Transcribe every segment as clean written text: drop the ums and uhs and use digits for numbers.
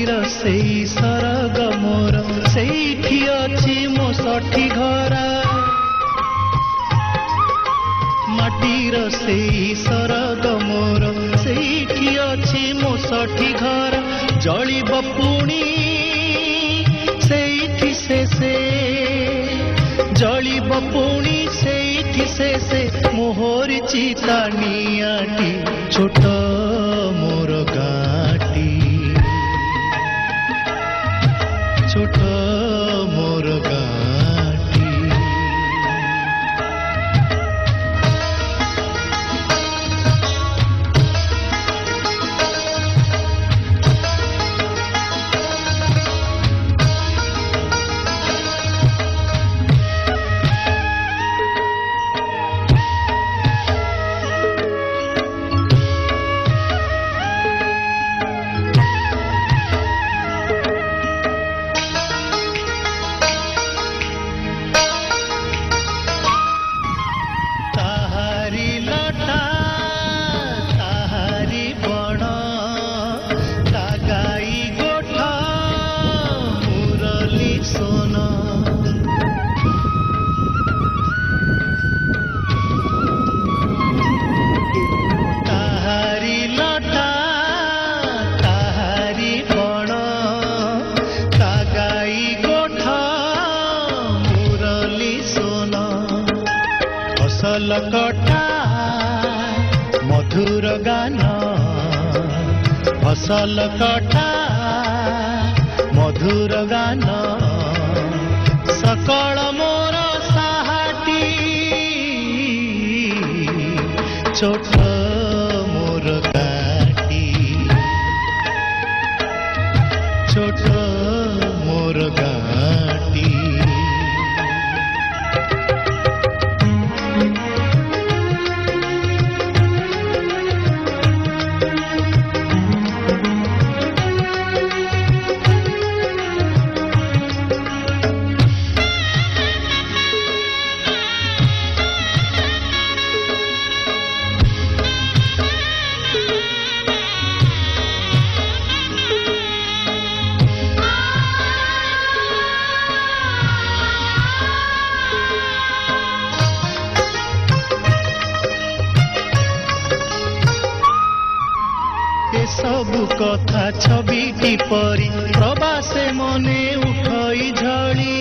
माटीर से सरग मोर सेठी अछि मो सठी घर माटीर से सरग मोर सेठी अछि मो सठी घर जलिब पुणी सेठी से जलिब पुणी सेठी से मोहर चिता नियाटी छोट मोर गाटी छोट मोर गाटी फसल कटा मधुर गान फसल कटा मधुर गान सकल मोर साहाटी छोट मोर गाटी छोट मोर गाटी सबु कथा छविटी परी प्रवासे मने उठई झड़ी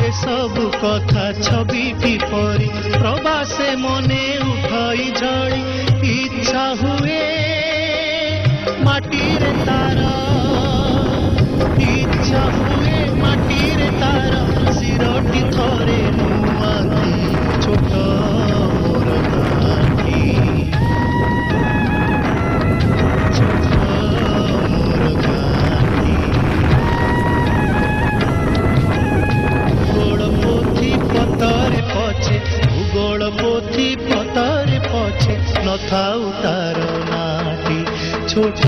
ए सबु कथा छविटी परी प्रवासे मने उठई झड़ी इच्छा हुए माटी रे तार इच्छा हुए माटी रे तार सिरटी थरे नुआती छोट मोर गाठी भूगोल पोथी पतर पछे न थाउ तार नाटी छोट